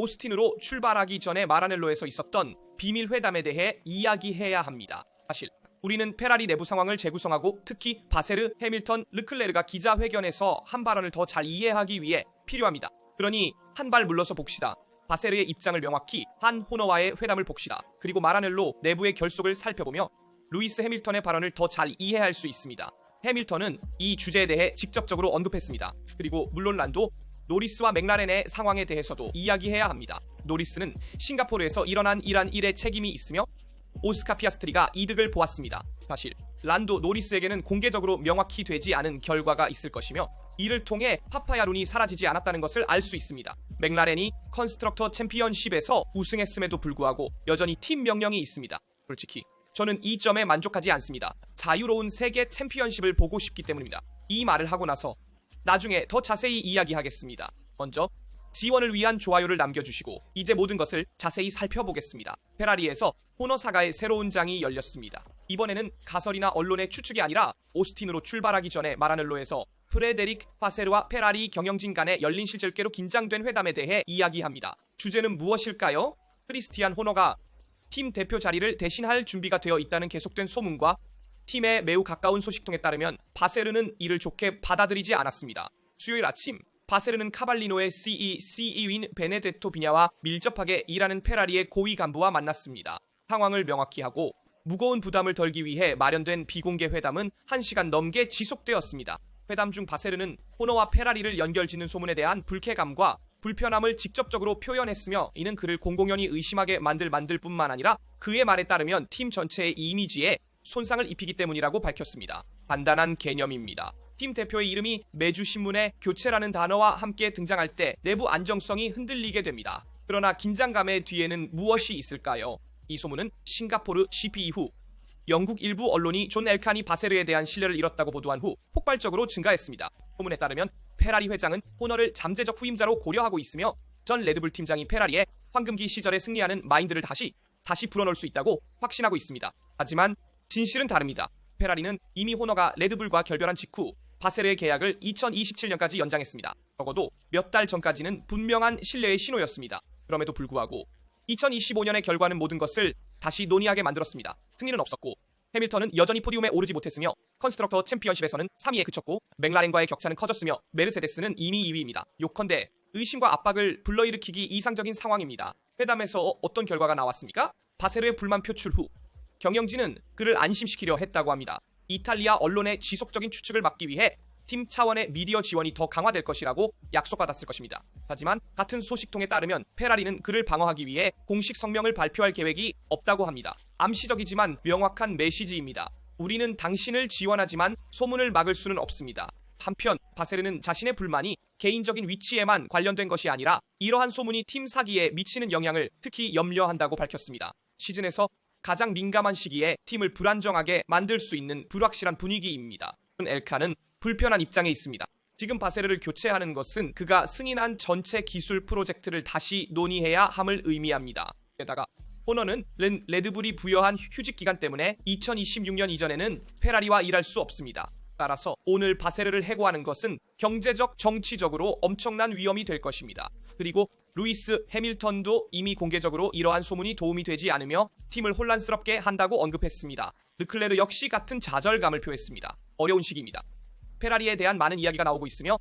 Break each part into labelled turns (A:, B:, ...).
A: 오스틴으로 출발하기 전에 마라넬로에서 있었던 비밀 회담에 대해 이야기해야 합니다. 사실 우리는 페라리 내부 상황을 재구성하고 특히 바세르, 해밀턴, 르클레르가 기자회견에서 한 발언을 더 잘 이해하기 위해 필요합니다. 그러니 한 발 물러서 봅시다. 바세르의 입장을 명확히 한 호너와의 회담을 봅시다. 그리고 마라넬로 내부의 결속을 살펴보며 루이스 해밀턴의 발언을 더 잘 이해할 수 있습니다. 해밀턴은 이 주제에 대해 직접적으로 언급했습니다. 그리고 물론 란도, 노리스와 맥라렌의 상황에 대해서도 이야기해야 합니다. 노리스는 싱가포르에서 일어난 이란 일에 책임이 있으며 오스카 피아스트리가 이득을 보았습니다. 사실 란도, 노리스에게는 공개적으로 명확히 되지 않은 결과가 있을 것이며 이를 통해 파파야룬이 사라지지 않았다는 것을 알 수 있습니다. 맥라렌이 컨스트럭터 챔피언십에서 우승했음에도 불구하고 여전히 팀 명령이 있습니다. 솔직히 저는 이 점에 만족하지 않습니다. 자유로운 세계 챔피언십을 보고 싶기 때문입니다. 이 말을 하고 나서 나중에 더 자세히 이야기하겠습니다. 먼저 지원을 위한 좋아요를 남겨주시고 이제 모든 것을 자세히 살펴보겠습니다. 페라리에서 호너 사가의 새로운 장이 열렸습니다. 이번에는 가설이나 언론의 추측이 아니라 오스틴으로 출발하기 전에 마라넬로에서 프레데릭 파세르와 페라리 경영진 간에 열린 실제로 긴장된 회담에 대해 이야기합니다. 주제는 무엇일까요? 크리스티안 호너가 팀 대표 자리를 대신할 준비가 되어 있다는 계속된 소문과 팀에 매우 가까운 소식통에 따르면 바세르는 이를 좋게 받아들이지 않았습니다. 수요일 아침 바세르는 카발리노의 CEO인 베네데토 비냐와 밀접하게 일하는 페라리의 고위 간부와 만났습니다. 상황을 명확히 하고 무거운 부담을 덜기 위해 마련된 비공개 회담은 1시간 넘게 지속되었습니다. 회담 중 바세르는 호너와 페라리를 연결짓는 소문에 대한 불쾌감과 불편함을 직접적으로 표현했으며 이는 그를 공공연히 의심하게 만들 뿐만 아니라 그의 말에 따르면 팀 전체의 이미지에 손상을 입히기 때문이라고 밝혔습니다. 간단한 개념입니다. 팀 대표의 이름이 매주 신문에 교체라는 단어와 함께 등장할 때 내부 안정성이 흔들리게 됩니다. 그러나 긴장감의 뒤에는 무엇이 있을까요? 이 소문은 싱가포르 CP 이후 영국 일부 언론이 존 엘칸이 바세르에 대한 신뢰를 잃었다고 보도한 후 폭발적으로 증가했습니다. 소문에 따르면 페라리 회장은 호너를 잠재적 후임자로 고려하고 있으며 전 레드불 팀장이 페라리의 황금기 시절에 승리하는 마인드를 다시 불어넣을 수 있다고 확신하고 있습니다. 하지만 진실은 다릅니다. 페라리는 이미 호너가 레드불과 결별한 직후 바세르의 계약을 2027년까지 연장했습니다. 적어도 몇 달 전까지는 분명한 신뢰의 신호였습니다. 그럼에도 불구하고 2025년의 결과는 모든 것을 다시 논의하게 만들었습니다. 승리는 없었고 해밀턴은 여전히 포디움에 오르지 못했으며 컨스트럭터 챔피언십에서는 3위에 그쳤고 맥라렌과의 격차는 커졌으며 메르세데스는 이미 2위입니다. 요컨대 의심과 압박을 불러일으키기 이상적인 상황입니다. 회담에서 어떤 결과가 나왔습니까? 바세르의 불만 표출 후 경영진은 그를 안심시키려 했다고 합니다. 이탈리아 언론의 지속적인 추측을 막기 위해 팀 차원의 미디어 지원이 더 강화될 것이라고 약속받았을 것입니다. 하지만 같은 소식통에 따르면 페라리는 그를 방어하기 위해 공식 성명을 발표할 계획이 없다고 합니다. 암시적이지만 명확한 메시지입니다. 우리는 당신을 지원하지만 소문을 막을 수는 없습니다. 한편 바세르는 자신의 불만이 개인적인 위치에만 관련된 것이 아니라 이러한 소문이 팀 사기에 미치는 영향을 특히 염려한다고 밝혔습니다. 시즌에서 가장 민감한 시기에 팀을 불안정하게 만들 수 있는 불확실한 분위기입니다. 엘카는 불편한 입장에 있습니다. 지금 바세르를 교체하는 것은 그가 승인한 전체 기술 프로젝트를 다시 논의해야 함을 의미합니다. 게다가 호너는 레드불이 부여한 휴직 기간 때문에 2026년 이전에는 페라리와 일할 수 없습니다. 따라서 오늘 바세르를 해고하는 것은 경제적, 정치적으로 엄청난 위험이 될 것입니다. 그리고 루이스 해밀턴도 이미 공개적으로 이러한 소문이 도움이 되지 않으며 팀을 혼란스럽게 한다고 언급했습니다. 르클레르 역시 같은 좌절감을 표했습니다. 어려운 시기입니다. 페라리에 대한 많은 이야기가 나오고 있으며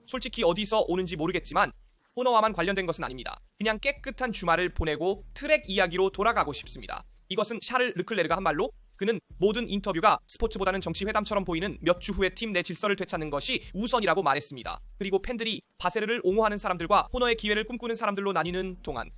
A: 솔직히 어디서 오는지 모르겠지만 호너와만 관련된 것은 아닙니다. 그냥 깨끗한 주말을 보내고 트랙 이야기로 돌아가고 싶습니다. 이것은 샤를 르클레르가 한 말로 그는 모든 인터뷰가 스포츠보다는 정치 회담처럼 보이는 몇 주 후에 팀 내 질서를 되찾는 것이 우선이라고 말했습니다. 그리고 팬들이 바세르를 옹호하는 사람들과 호너의 기회를 꿈꾸는 사람들로 나뉘는 동안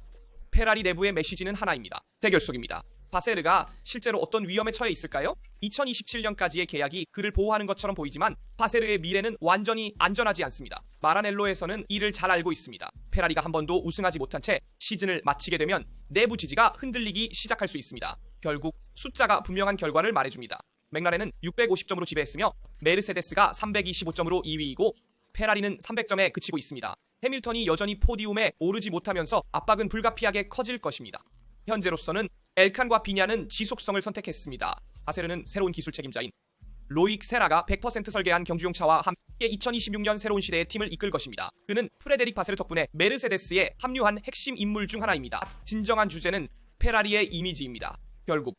A: 페라리 내부의 메시지는 하나입니다. 대결속입니다. 바세르가 실제로 어떤 위험에 처해 있을까요? 2027년까지의 계약이 그를 보호하는 것처럼 보이지만 바세르의 미래는 완전히 안전하지 않습니다. 마라넬로에서는 이를 잘 알고 있습니다. 페라리가 한 번도 우승하지 못한 채 시즌을 마치게 되면 내부 지지가 흔들리기 시작할 수 있습니다. 결국 숫자가 분명한 결과를 말해줍니다. 맥라렌은 650점으로 지배했으며 메르세데스가 325점으로 2위이고 페라리는 300점에 그치고 있습니다. 해밀턴이 여전히 포디움에 오르지 못하면서 압박은 불가피하게 커질 것입니다. 현재로서는 엘칸과 비냐는 지속성을 선택했습니다. 바세르는 새로운 기술 책임자인 로익 세라가 100% 설계한 경주용차와 함께 2026년 새로운 시대의 팀을 이끌 것입니다. 그는 프레데릭 바세르 덕분에 메르세데스에 합류한 핵심 인물 중 하나입니다. 진정한 주제는 페라리의 이미지입니다. 결국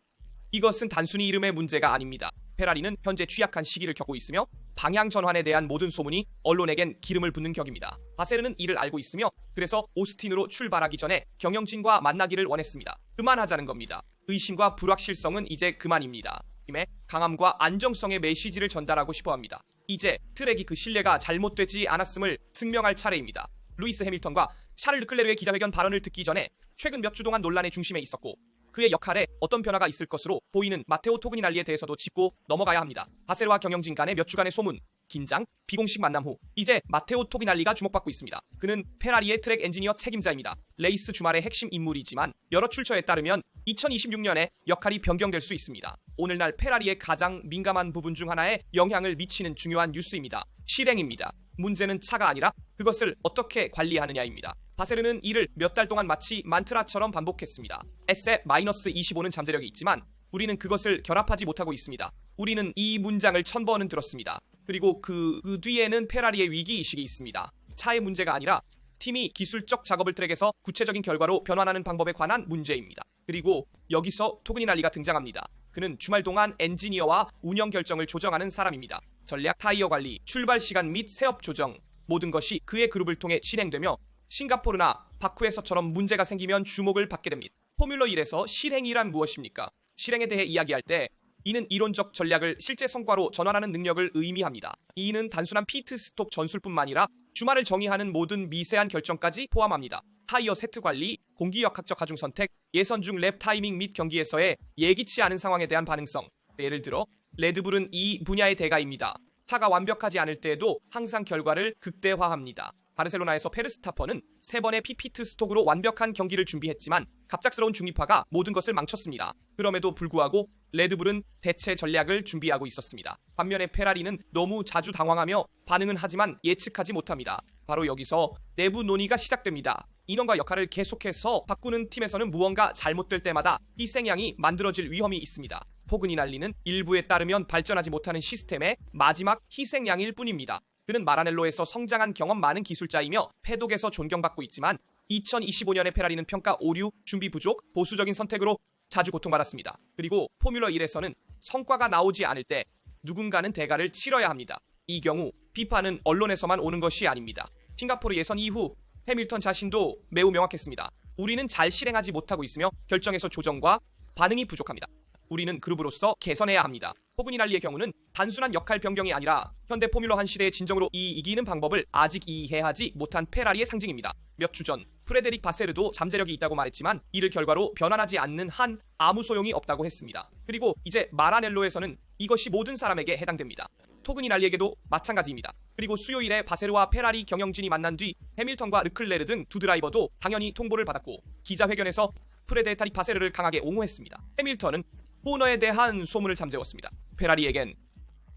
A: 이것은 단순히 이름의 문제가 아닙니다. 페라리는 현재 취약한 시기를 겪고 있으며 방향 전환에 대한 모든 소문이 언론에겐 기름을 붓는 격입니다. 바세르는 이를 알고 있으며 그래서 오스틴으로 출발하기 전에 경영진과 만나기를 원했습니다. 그만하자는 겁니다. 의심과 불확실성은 이제 그만입니다. 팀의 강함과 안정성의 메시지를 전달하고 싶어합니다. 이제 트랙이 그 신뢰가 잘못되지 않았음을 증명할 차례입니다. 루이스 해밀턴과 샤를 르클레르의 기자회견 발언을 듣기 전에 최근 몇 주 동안 논란의 중심에 있었고 그의 역할에 어떤 변화가 있을 것으로 보이는 마테오 토그니날리에 대해서도 짚고 넘어가야 합니다. 바세르와 경영진 간의 몇 주간의 소문, 긴장, 비공식 만남 후 이제 마테오 토그니날리가 주목받고 있습니다. 그는 페라리의 트랙 엔지니어 책임자입니다. 레이스 주말의 핵심 인물이지만 여러 출처에 따르면 2026년에 역할이 변경될 수 있습니다. 오늘날 페라리의 가장 민감한 부분 중 하나에 영향을 미치는 중요한 뉴스입니다. 실행입니다. 문제는 차가 아니라 그것을 어떻게 관리하느냐입니다. 바세르는 이를 몇 달 동안 마치 만트라처럼 반복했습니다. SF-25는 잠재력이 있지만 우리는 그것을 결합하지 못하고 있습니다. 우리는 이 문장을 1000번은 들었습니다. 그리고 그 뒤에는 페라리의 위기의식이 있습니다. 차의 문제가 아니라 팀이 기술적 작업을 트랙에서 구체적인 결과로 변환하는 방법에 관한 문제입니다. 그리고 여기서 토그니날리가 등장합니다. 그는 주말 동안 엔지니어와 운영 결정을 조정하는 사람입니다. 전략, 타이어 관리, 출발 시간 및 세업 조정, 모든 것이 그의 그룹을 통해 진행되며 싱가포르나 바쿠에서처럼 문제가 생기면 주목을 받게 됩니다. 포뮬러 1에서 실행이란 무엇입니까? 실행에 대해 이야기할 때 이는 이론적 전략을 실제 성과로 전환하는 능력을 의미합니다. 이는 단순한 피트 스톱 전술뿐만 아니라 주말을 정의하는 모든 미세한 결정까지 포함합니다. 타이어 세트 관리, 공기역학적 하중 선택, 예선 중 랩 타이밍 및 경기에서의 예기치 않은 상황에 대한 반응성. 예를 들어 레드불은 이 분야의 대가입니다. 차가 완벽하지 않을 때에도 항상 결과를 극대화합니다. 바르셀로나에서 페르스타퍼는 3번의 피피트 스톡으로 완벽한 경기를 준비했지만 갑작스러운 중립화가 모든 것을 망쳤습니다. 그럼에도 불구하고 레드불은 대체 전략을 준비하고 있었습니다. 반면에 페라리는 너무 자주 당황하며 반응은 하지만 예측하지 못합니다. 바로 여기서 내부 논의가 시작됩니다. 인원과 역할을 계속해서 바꾸는 팀에서는 무언가 잘못될 때마다 희생양이 만들어질 위험이 있습니다. 토그니날리는 일부에 따르면 발전하지 못하는 시스템의 마지막 희생양일 뿐입니다. 그는 마라넬로에서 성장한 경험 많은 기술자이며 패독에서 존경받고 있지만 2025년에 페라리는 평가 오류, 준비 부족, 보수적인 선택으로 자주 고통받았습니다. 그리고 포뮬러 1에서는 성과가 나오지 않을 때 누군가는 대가를 치러야 합니다. 이 경우 비판은 언론에서만 오는 것이 아닙니다. 싱가포르 예선 이후 해밀턴 자신도 매우 명확했습니다. 우리는 잘 실행하지 못하고 있으며 결정에서 조정과 반응이 부족합니다. 우리는 그룹으로서 개선해야 합니다. 토그니날리의 경우는 단순한 역할 변경이 아니라 현대 포뮬러 1 시대의 진정으로 이기는 방법을 아직 이해하지 못한 페라리의 상징입니다. 몇 주 전 프레데릭 바세르도 잠재력이 있다고 말했지만 이를 결과로 변환하지 않는 한 아무 소용이 없다고 했습니다. 그리고 이제 마라넬로에서는 이것이 모든 사람에게 해당됩니다. 토그니날리에게도 마찬가지입니다. 그리고 수요일에 바세르와 페라리 경영진이 만난 뒤 해밀턴과 르클레르 등 두 드라이버도 당연히 통보를 받았고 기자회견에서 프레데릭 바세르를 강하게 옹호했습니다. 해밀턴은 호너에 대한 소문을 잠재웠습니다. 페라리에겐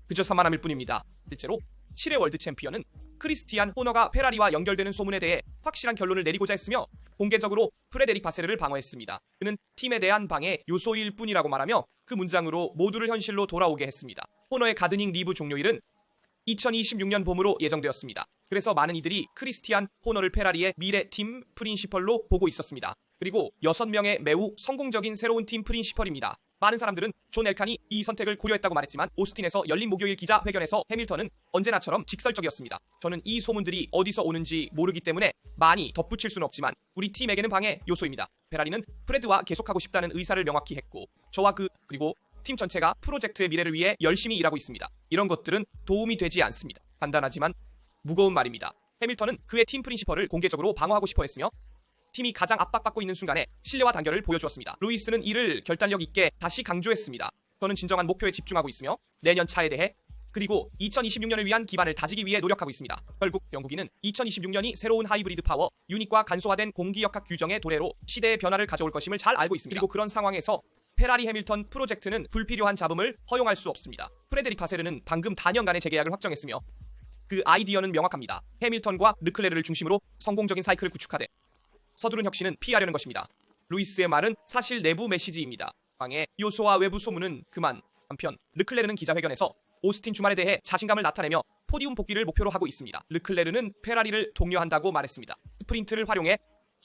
A: 그저 산만함일 뿐입니다. 실제로 7회 월드 챔피언은 크리스티안 호너가 페라리와 연결되는 소문에 대해 확실한 결론을 내리고자 했으며 공개적으로 프레데릭 바세르를 방어했습니다. 그는 팀에 대한 방해 요소일 뿐이라고 말하며 그 문장으로 모두를 현실로 돌아오게 했습니다. 호너의 가드닝 리브 종료일은 2026년 봄으로 예정되었습니다. 그래서 많은 이들이 크리스티안 호너를 페라리의 미래 팀 프린시펄로 보고 있었습니다. 그리고 6명의 매우 성공적인 새로운 팀 프린시펄입니다. 많은 사람들은 존 엘칸이 이 선택을 고려했다고 말했지만 오스틴에서 열린 목요일 기자회견에서 해밀턴은 언제나처럼 직설적이었습니다. 저는 이 소문들이 어디서 오는지 모르기 때문에 많이 덧붙일 수는 없지만 우리 팀에게는 방해 요소입니다. 페라리는 프레드와 계속하고 싶다는 의사를 명확히 했고 저와 그리고 팀 전체가 프로젝트의 미래를 위해 열심히 일하고 있습니다. 이런 것들은 도움이 되지 않습니다. 간단하지만 무거운 말입니다. 해밀턴은 그의 팀 프린시펄을 공개적으로 방어하고 싶어 했으며 팀이 가장 압박받고 있는 순간에 신뢰와 단결을 보여주었습니다. 루이스는 이를 결단력 있게 다시 강조했습니다. 저는 진정한 목표에 집중하고 있으며 내년 차에 대해 그리고 2026년을 위한 기반을 다지기 위해 노력하고 있습니다. 결국 영국인은 2026년이 새로운 하이브리드 파워, 유닛과 간소화된 공기역학 규정의 도래로 시대의 변화를 가져올 것임을 잘 알고 있습니다. 그리고 그런 상황에서 페라리 해밀턴 프로젝트는 불필요한 잡음을 허용할 수 없습니다. 프레데릭 바세르는 방금 다년간의 재계약을 확정했으며 그 아이디어는 명확합니다. 해밀턴과 르클레르를 중심으로 성공적인 사이클을 구축하되 서두른 혁신은 피하려는 것입니다. 루이스의 말은 사실 내부 메시지입니다. 방해 요소와 외부 소문은 그만. 한편 르클레르는 기자회견에서 오스틴 주말에 대해 자신감을 나타내며 포디움 복귀를 목표로 하고 있습니다. 르클레르는 페라리를 독려한다고 말했습니다. 스프린트를 활용해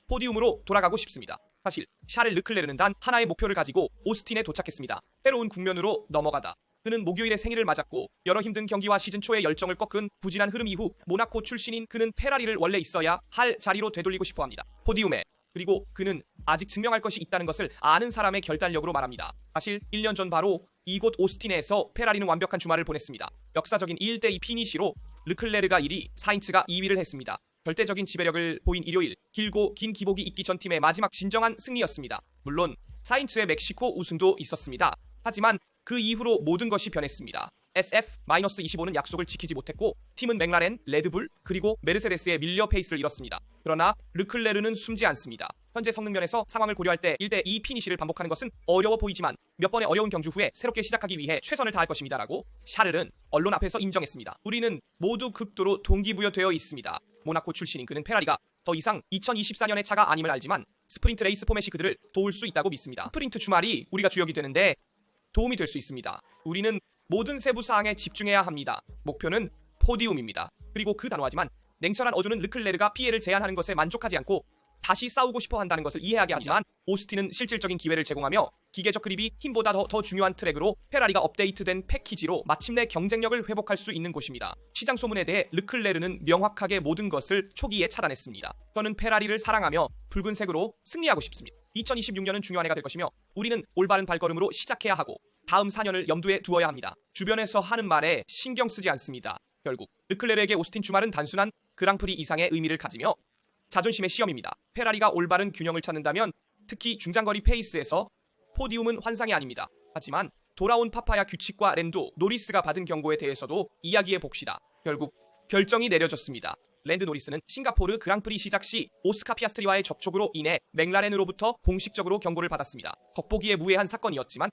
A: 포디움으로 돌아가고 싶습니다. 사실 샤를 르클레르는 단 하나의 목표를 가지고 오스틴에 도착했습니다. 새로운 국면으로 넘어가다. 그는 목요일에 생일을 맞았고 여러 힘든 경기와 시즌 초의 열정을 꺾은 부진한 흐름 이후 모나코 출신인 그는 페라리를 원래 있어야 할 자리로 되돌리고 싶어합니다. 포디움에. 그리고 그는 아직 증명할 것이 있다는 것을 아는 사람의 결단력으로 말합니다. 사실 1년 전 바로 이곳 오스틴에서 페라리는 완벽한 주말을 보냈습니다. 역사적인 1대2 피니시로 르클레르가 1위, 사인츠가 2위를 했습니다. 절대적인 지배력을 보인 일요일, 길고 긴 기복이 있기 전 팀의 마지막 진정한 승리였습니다. 물론 사인츠의 멕시코 우승도 있었습니다. 하지만 그 이후로 모든 것이 변했습니다. SF-25는 약속을 지키지 못했고 팀은 맥라렌, 레드불, 그리고 메르세데스에 밀려 페이스를 잃었습니다. 그러나 르클레르는 숨지 않습니다. 현재 성능면에서 상황을 고려할 때 1대2 피니시를 반복하는 것은 어려워 보이지만 몇 번의 어려운 경주 후에 새롭게 시작하기 위해 최선을 다할 것입니다. 라고 샤를은 언론 앞에서 인정했습니다. 우리는 모두 극도로 동기부여되어 있습니다. 모나코 출신인 그는 페라리가 더 이상 2024년의 차가 아님을 알지만 스프린트 레이스 포맷이 그들을 도울 수 있다고 믿습니다. 스프린트 주말이 우리가 주역이 되는데 도움이 될 수 있습니다. 우리는 모든 세부 사항에 집중해야 합니다. 목표는 포디움입니다. 그리고 그 단호하지만 냉철한 어조는 르클레르가 피해를 제한하는 것에 만족하지 않고 다시 싸우고 싶어 한다는 것을 이해하게 하지만 오스틴은 실질적인 기회를 제공하며 기계적 그립이 힘보다 더 중요한 트랙으로 페라리가 업데이트된 패키지로 마침내 경쟁력을 회복할 수 있는 곳입니다. 시장 소문에 대해 르클레르는 명확하게 모든 것을 초기에 차단했습니다. 저는 페라리를 사랑하며 붉은색으로 승리하고 싶습니다. 2026년은 중요한 해가 될 것이며 우리는 올바른 발걸음으로 시작해야 하고 다음 4년을 염두에 두어야 합니다. 주변에서 하는 말에 신경 쓰지 않습니다. 결국 르클레르에게 오스틴 주말은 단순한 그랑프리 이상의 의미를 가지며 자존심의 시험입니다. 페라리가 올바른 균형을 찾는다면 특히 중장거리 페이스에서 포디움은 환상이 아닙니다. 하지만 돌아온 파파야 규칙과 랜도 노리스가 받은 경고에 대해서도 이야기해 봅시다. 결국 결정이 내려졌습니다. 랜드 노리스는 싱가포르 그랑프리 시작 시 오스카 피아스트리와의 접촉으로 인해 맥라렌으로부터 공식적으로 경고를 받았습니다. 겉보기에 무해한 사건이었지만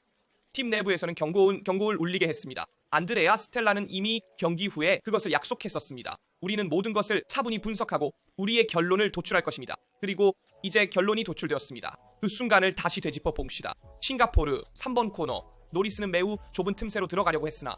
A: 팀 내부에서는 경고를 울리게 했습니다. 안드레아 스텔라는 이미 경기 후에 그것을 약속했었습니다. 우리는 모든 것을 차분히 분석하고 우리의 결론을 도출할 것입니다. 그리고 이제 결론이 도출되었습니다. 그 순간을 다시 되짚어 봅시다. 싱가포르 3번 코너. 노리스는 매우 좁은 틈새로 들어가려고 했으나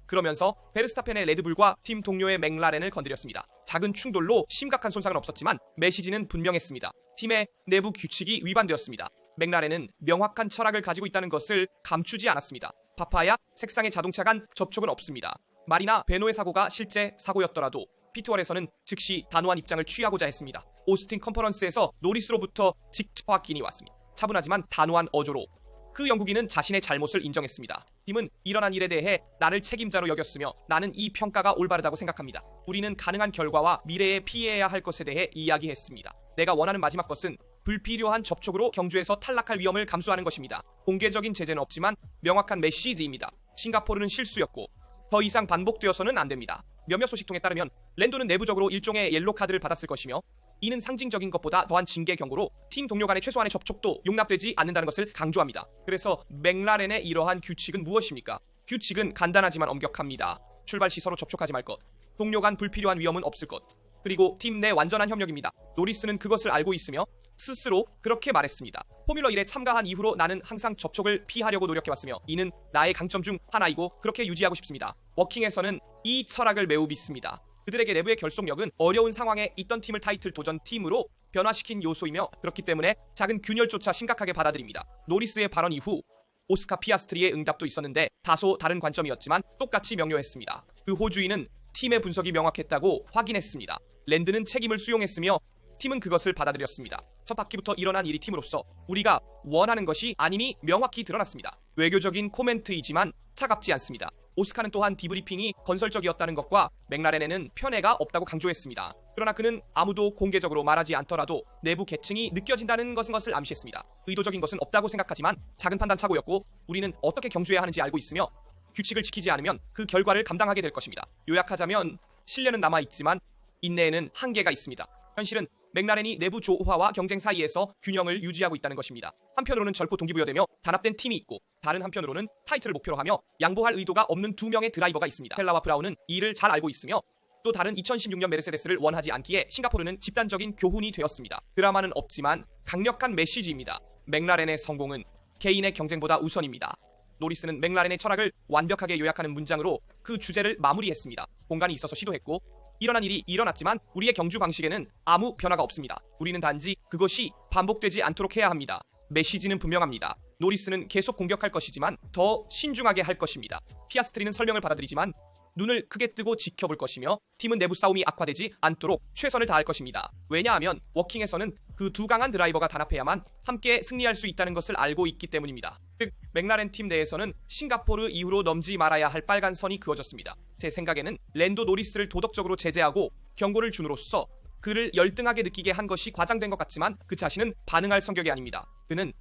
A: 그러면서 베르스타펜의 레드불과 팀 동료의 맥라렌을 건드렸습니다. 작은 충돌로 심각한 손상은 없었지만 메시지는 분명했습니다. 팀의 내부 규칙이 위반되었습니다. 맥라렌은 명확한 철학을 가지고 있다는 것을 감추지 않았습니다. 파파야 색상의 자동차 간 접촉은 없습니다. 마리나 베노의 사고가 실제 사고였더라도 피투얼에서는 즉시 단호한 입장을 취하고자 했습니다. 오스틴 컨퍼런스에서 노리스로부터 직접 확인이 왔습니다. 차분하지만 단호한 어조로 그 영국인은 자신의 잘못을 인정했습니다. 팀은 일어난 일에 대해 나를 책임자로 여겼으며 나는 이 평가가 올바르다고 생각합니다. 우리는 가능한 결과와 미래에 피해야 할 것에 대해 이야기했습니다. 내가 원하는 마지막 것은 불필요한 접촉으로 경주에서 탈락할 위험을 감수하는 것입니다. 공개적인 제재는 없지만 명확한 메시지입니다. 싱가포르는 실수였고 더 이상 반복되어서는 안 됩니다. 몇몇 소식통에 따르면 랜도는 내부적으로 일종의 옐로 카드를 받았을 것이며 이는 상징적인 것보다 더한 징계 경고로 팀 동료 간의 최소한의 접촉도 용납되지 않는다는 것을 강조합니다. 그래서 맥라렌의 이러한 규칙은 무엇입니까? 규칙은 간단하지만 엄격합니다. 출발 시 서로 접촉하지 말 것. 동료 간 불필요한 위험은 없을 것. 그리고 팀 내 완전한 협력입니다. 노리스는 그것을 알고 있으며 스스로 그렇게 말했습니다. 포뮬러 1에 참가한 이후로 나는 항상 접촉을 피하려고 노력해왔으며 이는 나의 강점 중 하나이고 그렇게 유지하고 싶습니다. 워킹에서는 이 철학을 매우 믿습니다. 그들에게 내부의 결속력은 어려운 상황에 있던 팀을 타이틀 도전 팀으로 변화시킨 요소이며 그렇기 때문에 작은 균열조차 심각하게 받아들입니다. 노리스의 발언 이후 오스카 피아스트리의 응답도 있었는데 다소 다른 관점이었지만 똑같이 명료했습니다. 그 호주인은 팀의 분석이 명확했다고 확인했습니다. 랜드는 책임을 수용했으며 팀은 그것을 받아들였습니다. 첫 바퀴부터 일어난 일이 팀으로서 우리가 원하는 것이 아님이 명확히 드러났습니다. 외교적인 코멘트이지만 차갑지 않습니다. 오스카는 또한 디브리핑이 건설적이었다는 것과 맥라렌에는 편애가 없다고 강조했습니다. 그러나 그는 아무도 공개적으로 말하지 않더라도 내부 계층이 느껴진다는 것을 암시했습니다. 의도적인 것은 없다고 생각하지만 작은 판단착오였고 우리는 어떻게 경주해야 하는지 알고 있으며 규칙을 지키지 않으면 그 결과를 감당하게 될 것입니다. 요약하자면 신뢰는 남아있지만 인내에는 한계가 있습니다. 현실은 맥라렌이 내부 조화와 경쟁 사이에서 균형을 유지하고 있다는 것입니다. 한편으로는 결코 동기부여되며 단합된 팀이 있고 다른 한편으로는 타이틀을 목표로 하며 양보할 의도가 없는 두 명의 드라이버가 있습니다. 텔라와 브라운은 이를 잘 알고 있으며 또 다른 2016년 메르세데스를 원하지 않기에 싱가포르는 집단적인 교훈이 되었습니다. 드라마는 없지만 강력한 메시지입니다. 맥라렌의 성공은 개인의 경쟁보다 우선입니다. 노리스는 맥라렌의 철학을 완벽하게 요약하는 문장으로 그 주제를 마무리했습니다. 공간이 있어서 시도했고 일어난 일이 일어났지만 우리의 경주 방식에는 아무 변화가 없습니다. 우리는 단지 그것이 반복되지 않도록 해야 합니다. 메시지는 분명합니다. 노리스는 계속 공격할 것이지만 더 신중하게 할 것입니다. 피아스트리는 설명을 받아들이지만 눈을 크게 뜨고 지켜볼 것이며 팀은 내부 싸움이 악화되지 않도록 최선을 다할 것입니다. 왜냐하면 워킹에서는 그 두 강한 드라이버가 단합해야만 함께 승리할 수 있다는 것을 알고 있기 때문입니다. 즉 맥라렌 팀 내에서는 싱가포르 이후로 넘지 말아야 할 빨간 선이 그어졌습니다. 제 생각에는 랜도 노리스를 도덕적으로 제재하고 경고를 줌으로써 그를 열등하게 느끼게 한 것이 과장된 것 같지만 그 자신은 반응할 성격이 아닙니다. 그는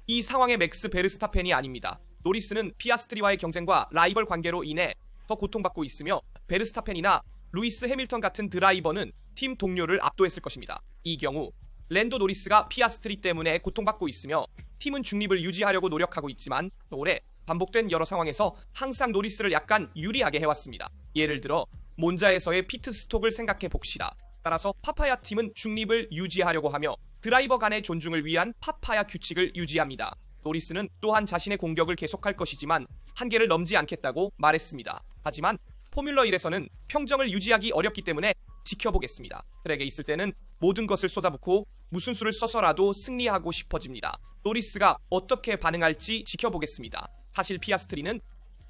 A: 이 상황의 맥스 베르스타펜이 아닙니다. 노리스는 피아스트리와의 경쟁과 라이벌 관계로 인해 더 고통받고 있으며 베르스타펜이나 루이스 해밀턴 같은 드라이버는 팀 동료를 압도했을 것입니다. 이 경우 랜도 노리스가 피아스트리 때문에 고통받고 있으며 팀은 중립을 유지하려고 노력하고 있지만 올해 반복된 여러 상황에서 항상 노리스를 약간 유리하게 해왔습니다. 예를 들어 몬자에서의 피트 스톡을 생각해 봅시다. 따라서 파파야 팀은 중립을 유지하려고 하며 드라이버 간의 존중을 위한 파파야 규칙을 유지합니다. 노리스는 또한 자신의 공격을 계속할 것이지만 한계를 넘지 않겠다고 말했습니다. 하지만 포뮬러 1에서는 평정을 유지하기 어렵기 때문에 지켜보겠습니다. 트랙에 있을 때는 모든 것을 쏟아붓고 무슨 수를 써서라도 승리하고 싶어집니다. 노리스가 어떻게 반응할지 지켜보겠습니다. 사실 피아스트리는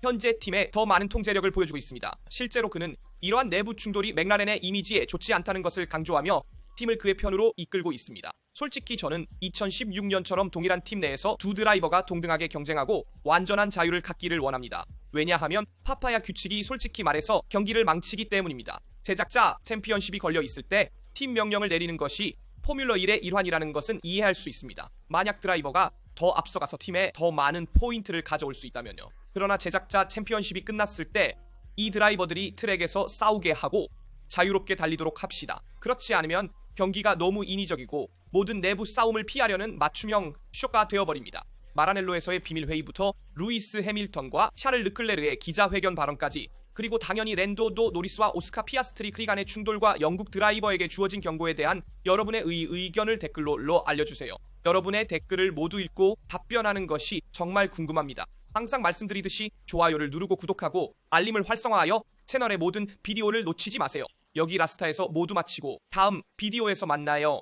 A: 현재 팀에 더 많은 통제력을 보여주고 있습니다. 실제로 그는 이러한 내부 충돌이 맥라렌의 이미지에 좋지 않다는 것을 강조하며 팀을 그의 편으로 이끌고 있습니다. 솔직히 저는 2016년처럼 동일한 팀 내에서 두 드라이버가 동등하게 경쟁하고 완전한 자유를 갖기를 원합니다. 왜냐하면 파파야 규칙이 솔직히 말해서 경기를 망치기 때문입니다. 제작자 챔피언십이 걸려 있을 때 팀 명령을 내리는 것이 포뮬러 1의 일환이라는 것은 이해할 수 있습니다. 만약 드라이버가 더 앞서가서 팀에 더 많은 포인트를 가져올 수 있다면요. 그러나 제작자 챔피언십이 끝났을 때 이 드라이버들이 트랙에서 싸우게 하고 자유롭게 달리도록 합시다. 그렇지 않으면 경기가 너무 인위적이고 모든 내부 싸움을 피하려는 맞춤형 쇼가 되어버립니다. 마라넬로에서의 비밀회의부터 루이스 해밀턴과 샤를 르클레르의 기자회견 발언까지 그리고 당연히 랜도도 노리스와 오스카 피아스트리 간의 충돌과 영국 드라이버에게 주어진 경고에 대한 여러분의 의견을 댓글로 알려주세요. 여러분의 댓글을 모두 읽고 답변하는 것이 정말 궁금합니다. 항상 말씀드리듯이 좋아요를 누르고 구독하고 알림을 활성화하여 채널의 모든 비디오를 놓치지 마세요. 여기 라스타에서 모두 마치고 다음 비디오에서 만나요.